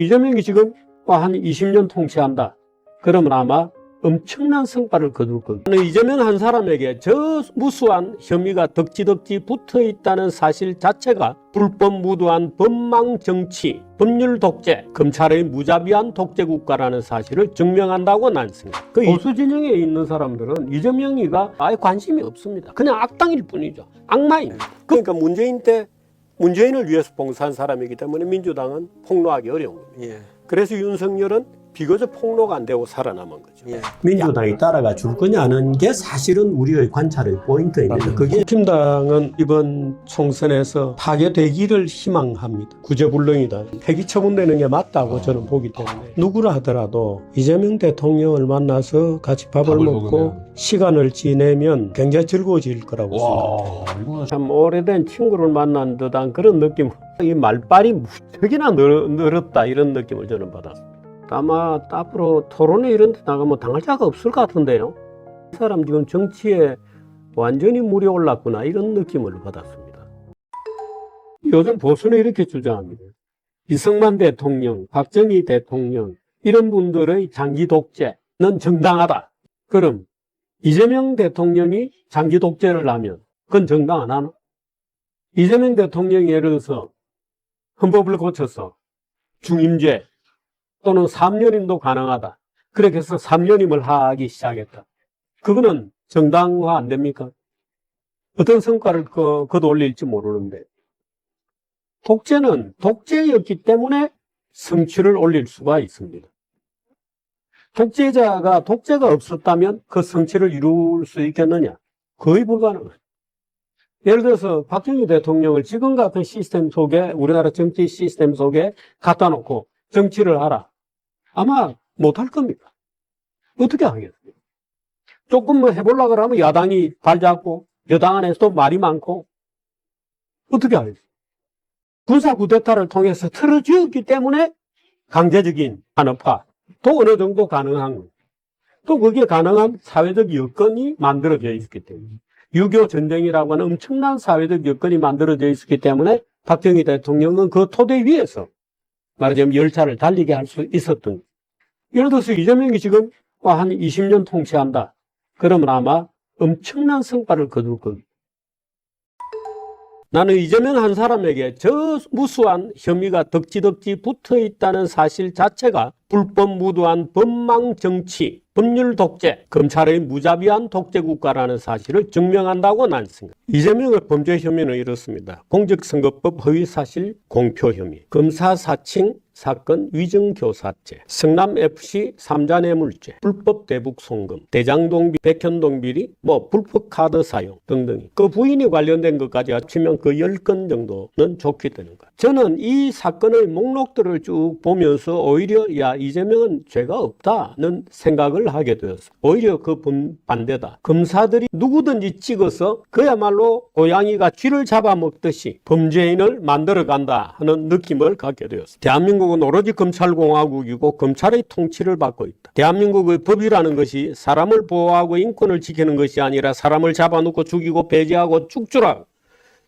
이재명이 지금 한 20년 통치한다. 그러면 아마 엄청난 성과를 거둘 겁니다. 이재명 한 사람에게 저 무수한 혐의가 덕지덕지 붙어 있다는 사실 자체가 불법 무도한 법망 정치, 법률 독재, 검찰의 무자비한 독재 국가라는 사실을 증명한다고 난 생각합니다. 그 보수 진영에 있는 사람들은 이재명이가 아예 관심이 없습니다. 그냥 악당일 뿐이죠. 악마입니다. 그러니까 문재인 때 문재인을 위해서 봉사한 사람이기 때문에 민주당은 폭로하기 어려운 겁니다. 그래서 윤석열은 비교적 폭로가 안 되고 살아남은 거죠. 민주당이 따라가 줄 거냐는 게 사실은 우리의 관찰의 포인트입니다. 그게 국힘당은 이번 총선에서 파괴되기를 희망합니다. 구제불능이다. 폐기 처분되는 게 맞다고 저는 보기 때문에 누구라 하더라도 이재명 대통령을 만나서 같이 밥을 먹고 시간을 지내면 굉장히 즐거워질 거라고 생각합니다. 참 오래된 친구를 만난 듯한 그런 느낌. 이 말빨이 무척이나 늘었다 이런 느낌을 저는 받았습니다. 아마 앞으로 토론회 이런 데 나가면 당할 자가 없을 것 같은데요. 이 사람 지금 정치에 완전히 물이 올랐구나 이런 느낌을 받았습니다. 요즘 보수는 이렇게 주장합니다. 이승만 대통령, 박정희 대통령 이런 분들의 장기 독재는 정당하다. 그럼 이재명 대통령이 장기 독재를 하면 그건 정당 안 하나? 이재명 대통령이 예를 들어서 헌법을 고쳐서 중임제 또는 3년임도 가능하다. 그렇게 해서 3년임을 하기 시작했다. 그거는 정당화 안 됩니까? 어떤 성과를 거둬올릴지 모르는데 독재는 독재였기 때문에 성취를 올릴 수가 있습니다. 독재자가 독재가 없었다면 그 성취를 이룰 수 있겠느냐? 거의 불가능합니다. 예를 들어서 박정희 대통령을 지금 같은 시스템 속에 우리나라 정치 시스템 속에 갖다 놓고 정치를 하라. 아마 못할 겁니다. 어떻게 하겠어요? 조금 뭐 해보려고 하면 야당이 발 잡고 여당 안에서도 말이 많고 어떻게 하겠어요? 군사 쿠데타를 통해서 틀어주었기 때문에 강제적인 탄압화 또 어느 정도 가능한 거예요. 또 그게 가능한 사회적 여건이 만들어져 있기 때문에 6.25 전쟁이라고 하는 엄청난 사회적 여건이 만들어져 있었기 때문에 박정희 대통령은 그 토대 위에서 말하자면 열차를 달리게 할 수 있었던 거예요. 예를 들어서 이재명이 지금 한 20년 통치한다. 그러면 아마 엄청난 성과를 거둘 겁니다. 나는 이재명 한 사람에게 저 무수한 혐의가 덕지덕지 붙어 있다는 사실 자체가 불법 무도한 법망 정치, 법률 독재, 검찰의 무자비한 독재 국가라는 사실을 증명한다고 난 생각합니다. 이재명의 범죄 혐의는 이렇습니다. 공직선거법 허위사실 공표 혐의, 검사 사칭 사건 위증교사죄, 성남FC 3자 뇌물죄, 불법 대북 송금, 대장동 백현동 비리, 불법 카드 사용 등등이 그 부인이 관련된 것까지 합치면 그 10건 정도는 좋게 되는 거예요. 저는 이 사건의 목록들을 쭉 보면서 오히려 이재명은 죄가 없다는 생각을 하게 되었어요. 오히려 그 반대다. 검사들이 누구든지 찍어서 그야말로 고양이가 쥐를 잡아먹듯이 범죄인을 만들어간다 하는 느낌을 갖게 되었어요. 대한민국은 오로지 검찰공화국이고 검찰의 통치를 받고 있다. 대한민국의 법이라는 것이 사람을 보호하고 인권을 지키는 것이 아니라 사람을 잡아놓고 죽이고 배제하고 쭉주라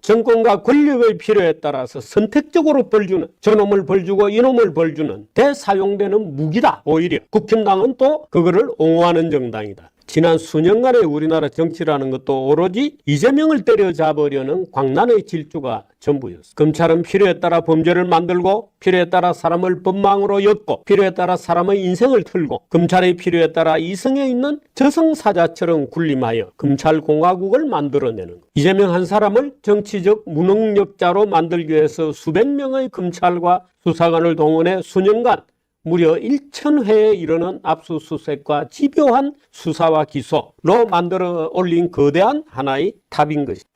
정권과 권력의 필요에 따라서 선택적으로 벌주는 저놈을 벌주고 이놈을 벌주는 대사용되는 무기다. 오히려 국힘당은 또 그거를 옹호하는 정당이다. 지난 수년간의 우리나라 정치라는 것도 오로지 이재명을 때려잡으려는 광란의 질주가 전부였어. 검찰은 필요에 따라 범죄를 만들고 필요에 따라 사람을 법망으로 엮고 필요에 따라 사람의 인생을 틀고 검찰의 필요에 따라 이성에 있는 저승사자처럼 군림하여 검찰공화국을 만들어내는 것. 이재명 한 사람을 정치적 무능력자로 만들기 위해서 수백 명의 검찰과 수사관을 동원해 수년간 무려 1000회에 이르는 압수수색과 집요한 수사와 기소로 만들어 올린 거대한 하나의 탑인 것이다.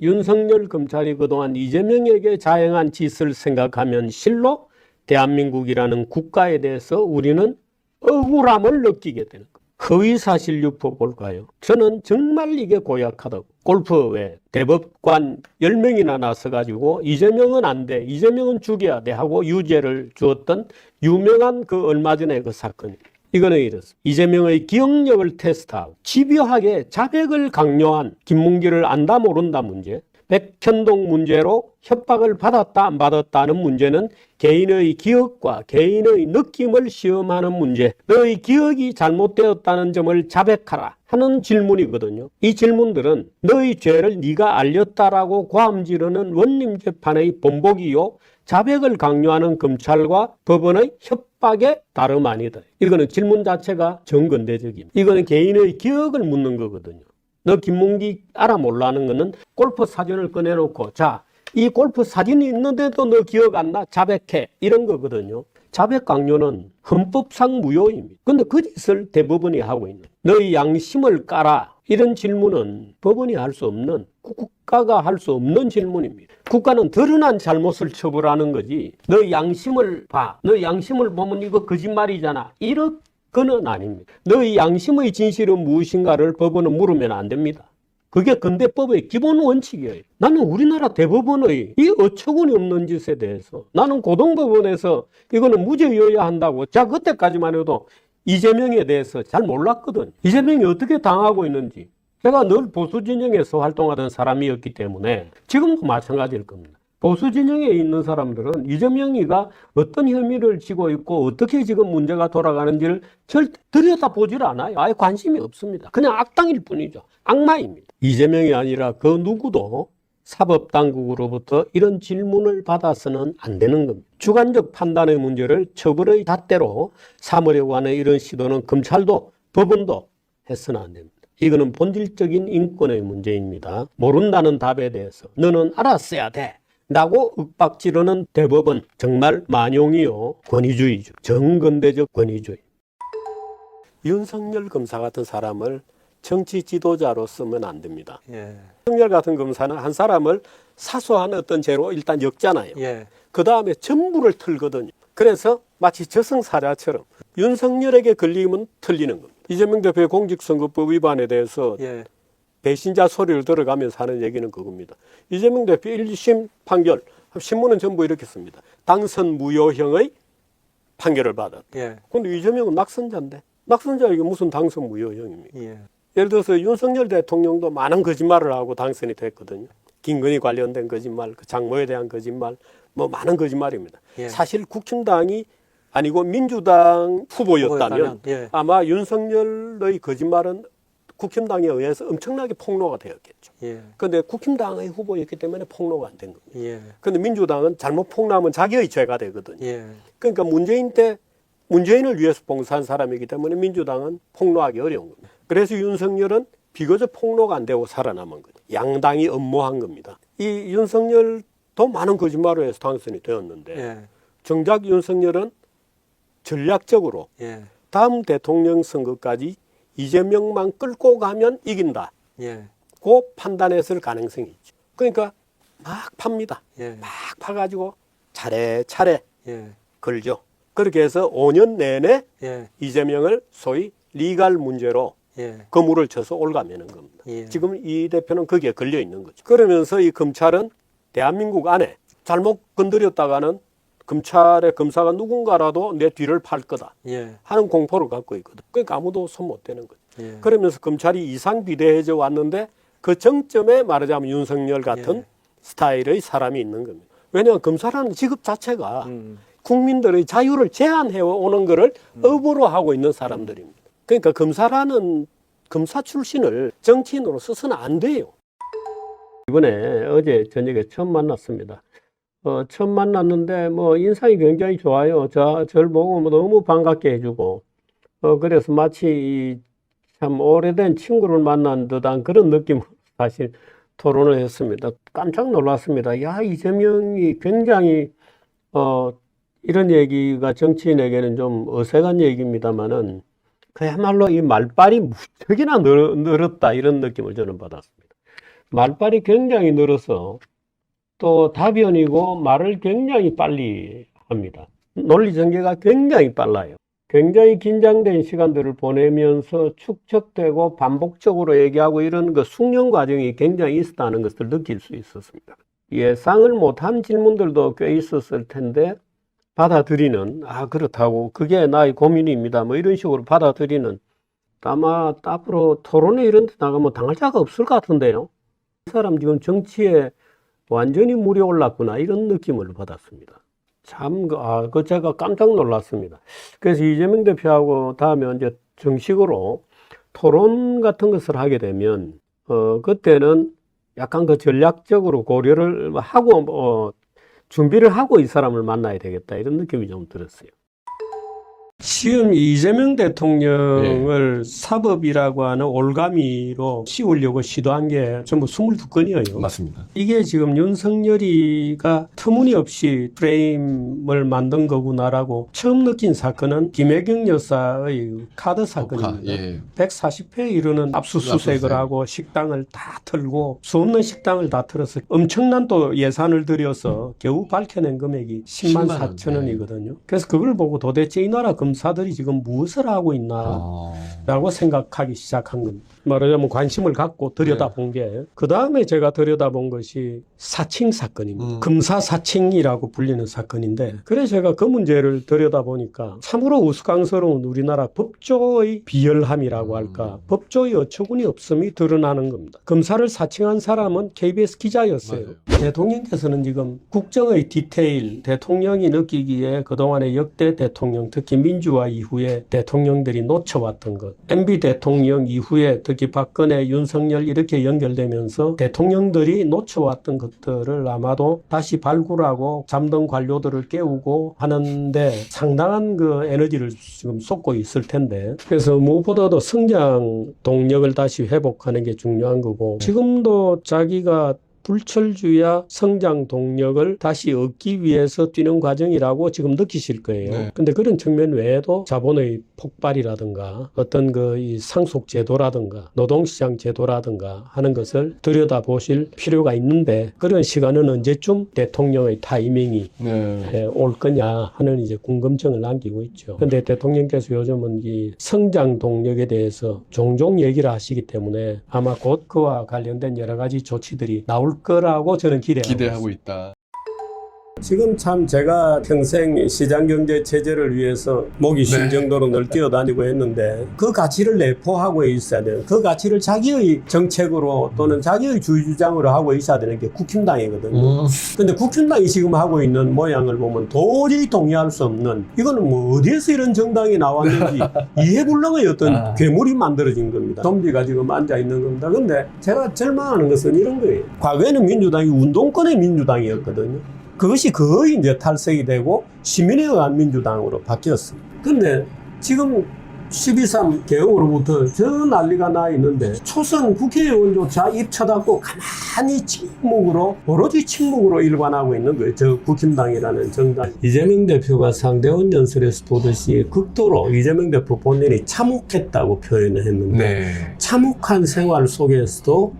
윤석열 검찰이 그동안 이재명에게 자행한 짓을 생각하면 실로 대한민국이라는 국가에 대해서 우리는 억울함을 느끼게 되는 것. 허위사실 유포 볼까요? 저는 정말 이게 고약하다고. 골프 대법관 10명이나 나서가지고 이재명은 안 돼, 이재명은 죽여야 돼 하고 유죄를 주었던 유명한 얼마 전에 그 사건이. 이거는 이렇습니다. 이재명의 기억력을 테스트하고 집요하게 자백을 강요한 김문기를 안다 모른다 문제, 백현동 문제로 협박을 받았다 안 받았다는 문제는 개인의 기억과 개인의 느낌을 시험하는 문제, 너의 기억이 잘못되었다는 점을 자백하라 하는 질문이거든요. 이 질문들은 너의 죄를 네가 알렸다라고 고함지르는 원림재판의 본보기요, 자백을 강요하는 검찰과 법원의 협박에 다름 아니다. 이거는 질문 자체가 정근대적입니다. 이거는 개인의 기억을 묻는 거거든요. 너 김문기 알아 몰라는 거는 골프 사진을 꺼내놓고, 자, 이 골프 사진이 있는데도 너 기억 안 나? 자백해. 이런 거거든요. 자백 강요는 헌법상 무효입니다. 근데 그 짓을 대법원이 하고 있는, 너의 양심을 깔아. 이런 질문은 법원이 할 수 없는, 국가가 할 수 없는 질문입니다. 국가는 드러난 잘못을 처벌하는 거지, 너 양심을 봐, 너 양심을 보면 이거 거짓말이잖아, 이렇게는 아닙니다. 너의 양심의 진실은 무엇인가를 법원은 물으면 안 됩니다. 그게 근대법의 기본 원칙이에요. 나는 우리나라 대법원의 이 어처구니 없는 짓에 대해서, 나는 고등법원에서 이거는 무죄여야 한다고, 자, 그때까지만 해도 이재명에 대해서 잘 몰랐거든. 이재명이 어떻게 당하고 있는지. 제가 늘 보수 진영에서 활동하던 사람이었기 때문에 지금도 마찬가지일 겁니다. 보수 진영에 있는 사람들은 이재명이가 어떤 혐의를 지고 있고 어떻게 지금 문제가 돌아가는지를 절대 들여다보질 않아요. 아예 관심이 없습니다. 그냥 악당일 뿐이죠. 악마입니다. 이재명이 아니라 그 누구도 사법당국으로부터 이런 질문을 받아서는 안 되는 겁니다. 주관적 판단의 문제를 처벌의 잣대로 삼으려고 하는 이런 시도는 검찰도 법원도 해서는 안 됩니다. 이거는 본질적인 인권의 문제입니다. 모른다는 답에 대해서 너는 알았어야 돼 라고 윽박지르는 대법원, 정말 만용이요, 권위주의죠. 정근대적 권위주의. 윤석열 검사 같은 사람을 정치 지도자로 쓰면 안 됩니다. 윤석열 같은 검사는 한 사람을 사소한 어떤 죄로 일단 엮잖아요. 그 다음에 전부를 틀거든요. 그래서 마치 저승사자처럼 윤석열에게 걸리면 틀리는 겁니다. 이재명 대표의 공직선거법 위반에 대해서 배신자 소리를 들어가면서 하는 얘기는 그겁니다. 이재명 대표 1심 판결, 신문은 전부 이렇게 씁니다. 당선 무효형의 판결을 받았다. 그런데 이재명은 낙선자인데, 낙선자에게 무슨 당선 무효형입니까? 예를 들어서 윤석열 대통령도 많은 거짓말을 하고 당선이 됐거든요. 김건희 관련된 거짓말, 그 장모에 대한 거짓말, 뭐 많은 거짓말입니다. 사실 국힘당이 아니고 민주당 후보였다면 아마 윤석열의 거짓말은 국힘당에 의해서 엄청나게 폭로가 되었겠죠. 그런데 국힘당의 후보였기 때문에 폭로가 안 된 겁니다. 그런데 민주당은 잘못 폭로하면 자기의 죄가 되거든요. 그러니까 문재인을 위해서 봉사한 사람이기 때문에 민주당은 폭로하기 어려운 겁니다. 그래서 윤석열은 비교적 폭로가 안 되고 살아남은 거죠. 양당이 엄모한 겁니다. 이 윤석열도 많은 거짓말을 해서 당선이 되었는데 정작 윤석열은 전략적으로 다음 대통령 선거까지 이재명만 끌고 가면 이긴다. 그 판단했을 가능성이 있죠. 그러니까 막 팝니다. 막 파가지고 차례차례 걸죠. 그렇게 해서 5년 내내 이재명을 소위 리갈 문제로 거물을 쳐서 올가매는 겁니다. 지금 이 대표는 거기에 걸려 있는 거죠. 그러면서 이 검찰은 대한민국 안에 잘못 건드렸다가는 검찰의 검사가 누군가라도 내 뒤를 팔 거다 하는 공포를 갖고 있거든. 그러니까 아무도 손 못 대는 거죠. 그러면서 검찰이 이상비대해져 왔는데 그 정점에 말하자면 윤석열 같은 스타일의 사람이 있는 겁니다. 왜냐하면 검사라는 직업 자체가 국민들의 자유를 제한해 오는 것을 업으로 하고 있는 사람들입니다. 그러니까 검사라는 검사 출신을 정치인으로 써서는 안 돼요. 이번에 어제 저녁에 처음 만났습니다. 처음 만났는데 뭐 인상이 굉장히 좋아요. 저를 보고 너무 반갑게 해주고 그래서 마치 참 오래된 친구를 만난 듯한 그런 느낌으로 사실 토론을 했습니다. 깜짝 놀랐습니다. 야, 이재명이 굉장히 이런 얘기가 정치인에게는 좀 어색한 얘기입니다만은 그야말로 이 말빨이 무척이나 늘었다 이런 느낌을 저는 받았습니다. 말빨이 굉장히 늘어서 또 답변이고 말을 굉장히 빨리 합니다. 논리 전개가 굉장히 빨라요. 굉장히 긴장된 시간들을 보내면서 축적되고 반복적으로 얘기하고 이런 그 숙련 과정이 굉장히 있었다는 것을 느낄 수 있었습니다. 예상을 못한 질문들도 꽤 있었을 텐데 받아들이는, 그렇다고 그게 나의 고민입니다 뭐 이런 식으로 받아들이는, 아마 앞으로 토론회 이런 데 나가면 당할 자가 없을 것 같은데요. 이 사람 지금 정치에 완전히 물이 올랐구나 이런 느낌을 받았습니다. 참, 그 제가 깜짝 놀랐습니다. 그래서 이재명 대표하고 다음에 이제 정식으로 토론 같은 것을 하게 되면, 그때는 약간 그 전략적으로 고려를 하고, 준비를 하고 이 사람을 만나야 되겠다 이런 느낌이 좀 들었어요. 지금 이재명 대통령을 사법이라고 하는 올가미로 씌우려고 시도한 게 전부 22건이에요. 맞습니다. 이게 지금 윤석열이가 터무니없이 프레임을 만든 거구나라고 처음 느낀 사건은 김혜경 여사의 카드 사건입니다. 140회에 이르는 압수수색을 하고 식당을 다 털고 수없는 식당을 다 털어서 엄청난 또 예산을 들여서 겨우 밝혀낸 금액이 10만 4천 원이거든요. 그래서 그걸 보고 도대체 이 나라 검사들이 지금 무엇을 하고 있나 라고 생각하기 시작한 겁니다. 말하자면 관심을 갖고 들여다본 게, 그 다음에 제가 들여다본 것이 사칭 사건입니다. 검사 사칭이라고 불리는 사건인데, 그래서 제가 그 문제를 들여다보니까 참으로 우스꽝스러운 우리나라 법조의 비열함이라고 할까, 법조의 어처구니 없음이 드러나는 겁니다. 검사를 사칭한 사람은 KBS 기자였어요. 맞아요. 대통령께서는 지금 국정의 디테일, 대통령이 느끼기에 그동안의 역대 대통령, 특히 민주화 이후에 대통령들이 놓쳐왔던 것, MB 대통령 이후에 특히 박근혜, 윤석열 이렇게 연결되면서 대통령들이 놓쳐왔던 것들을 아마도 다시 발굴하고 잠든 관료들을 깨우고 하는데 상당한 그 에너지를 지금 쏟고 있을 텐데, 그래서 무엇보다도 성장 동력을 다시 회복하는 게 중요한 거고, 지금도 자기가 불철주야 성장 동력을 다시 얻기 위해서 뛰는 과정이라고 지금 느끼실 거예요. 네. 근데 그런 측면 외에도 자본의 폭발이라든가 어떤 이 상속 제도라든가 노동시장 제도라든가 하는 것을 들여다보실 필요가 있는데, 그런 시간은 언제쯤 대통령의 타이밍이 올 거냐 하는 이제 궁금증을 남기고 있죠. 근데 대통령께서 요즘은 이 성장 동력에 대해서 종종 얘기를 하시기 때문에 아마 곧 그와 관련된 여러 가지 조치들이 나올 거라고 저는 기대하고 있다. 지금 참 제가 평생 시장경제 체제를 위해서 목이 쉴 정도로 늘 뛰어다니고 했는데, 그 가치를 내포하고 있어야 돼요. 그 가치를 자기의 정책으로 또는 자기의 주장으로 하고 있어야 되는 게 국힘당이거든요. 근데 국힘당이 지금 하고 있는 모양을 보면 도저히 동의할 수 없는, 이거는 뭐 어디에서 이런 정당이 나왔는지 이해불능의 어떤 괴물이 만들어진 겁니다. 좀비가 지금 앉아있는 겁니다. 근데 제가 절망하는 것은 이런 거예요. 과거에는 민주당이 운동권의 민주당이었거든요. 그것이 거의 이제 탈색이 되고 시민에 의한 민주당으로 바뀌었습니다. 근데 지금 12.3 개혁으로부터 저 난리가 나 있는데, 초선 국회의원조차 입 쳐닫고 가만히 침묵으로, 오로지 침묵으로 일관하고 있는 거예요. 저 국힘당이라는 정당. 이재명 대표가 상대원 연설에서 보듯이 극도로 이재명 대표 본인이 참혹했다고 표현을 했는데, 참혹한 생활 속에서도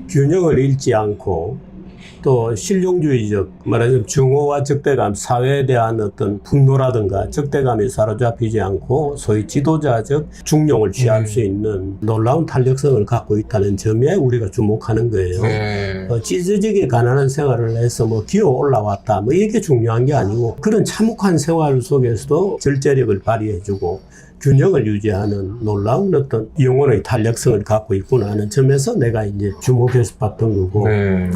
균형을 잃지 않고 또 실용주의적, 말하자면 증오와 적대감, 사회에 대한 어떤 분노라든가 적대감에 사로잡히지 않고 소위 지도자적 중용을 취할 수 있는 놀라운 탄력성을 갖고 있다는 점에 우리가 주목하는 거예요. 찢어지게 가난한 생활을 해서 뭐 기어 올라왔다, 뭐 이게 중요한 게 아니고, 그런 참혹한 생활 속에서도 절제력을 발휘해주고 균형을 유지하는 놀라운 어떤 영혼의 탄력성을 갖고 있구나 하는 점에서 내가 이제 주목해서 봤던 거고,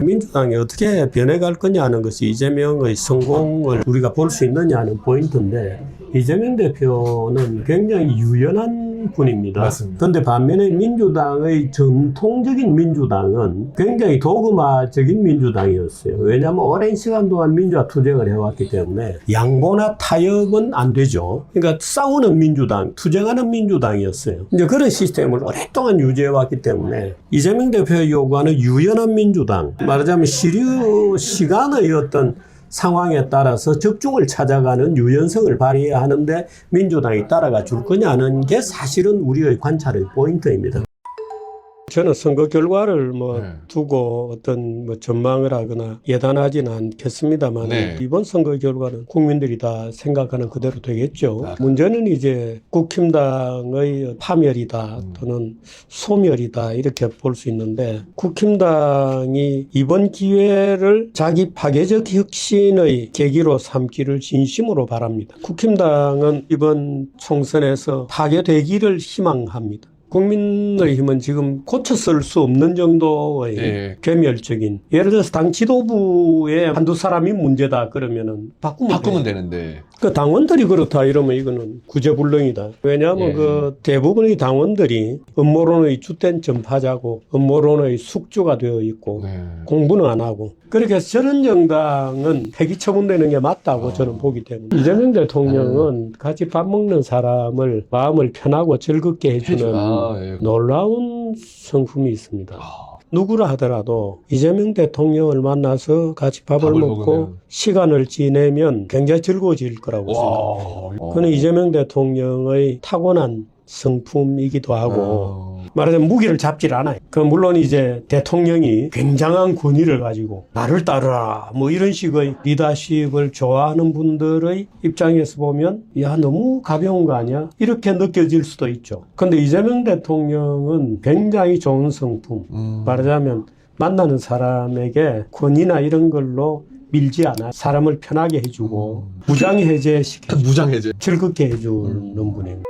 민주당이 어떻게 변해갈 거냐 하는 것이 이재명의 성공을 우리가 볼 수 있느냐 하는 포인트인데, 이재명 대표는 굉장히 유연한 분입니다. 맞습니다. 그런데 반면에 민주당의 전통적인 민주당은 굉장히 도그마적인 민주당이었어요. 왜냐하면 오랜 시간 동안 민주화 투쟁을 해왔기 때문에 양보나 타협은 안 되죠. 그러니까 싸우는 민주당, 투쟁하는 민주당이었어요. 이제 그런 시스템을 오랫동안 유지해왔기 때문에 이재명 대표의 요구하는 유연한 민주당, 말하자면 시간의 어떤 상황에 따라서 적중을 찾아가는 유연성을 발휘해야 하는데 민주당이 따라가 줄 거냐는 게 사실은 우리의 관찰의 포인트입니다. 저는 선거 결과를 두고 어떤 전망을 하거나 예단하지는 않겠습니다만, 이번 선거 결과는 국민들이 다 생각하는 그대로 되겠죠. 문제는 이제 국힘당의 파멸이다 또는 소멸이다 이렇게 볼 수 있는데, 국힘당이 이번 기회를 자기 파괴적 혁신의 계기로 삼기를 진심으로 바랍니다. 국힘당은 이번 총선에서 파괴되기를 희망합니다. 국민의힘은 지금 고쳐 쓸 수 없는 정도의 예. 괴멸적인, 예를 들어서 당 지도부에 한두 사람이 문제다 그러면은 바꾸면 되는데. 그 당원들이 그렇다 이러면 이거는 구제불능이다. 왜냐하면 예. 그 대부분의 당원들이 음모론의 주된 전파자고 음모론의 숙주가 되어 있고 네. 공부는 안 하고, 그렇게 해서 저런 정당은 폐기 처분되는 게 맞다고 저는 보기 때문에 이재명 대통령은 같이 밥 먹는 사람을 마음을 편하고 즐겁게 해주는 예. 놀라운 성품이 있습니다. 누구라 하더라도 이재명 대통령을 만나서 같이 밥을 먹고 먹으면. 시간을 지내면 굉장히 즐거워질 거라고 생각합니다. 그는 이재명 대통령의 타고난 성품이기도 하고 말하자면 무기를 잡질 않아요. 그 물론 이제 대통령이 굉장한 권위를 가지고 나를 따르라 뭐 이런 식의 리더십을 좋아하는 분들의 입장에서 보면 야 너무 가벼운 거 아니야? 이렇게 느껴질 수도 있죠. 근데 이재명 대통령은 굉장히 좋은 성품, 말하자면 만나는 사람에게 권위나 이런 걸로 밀지 않아. 사람을 편하게 해주고 무장해제시켜주고 무장해제. 즐겁게 해주는 분입니다.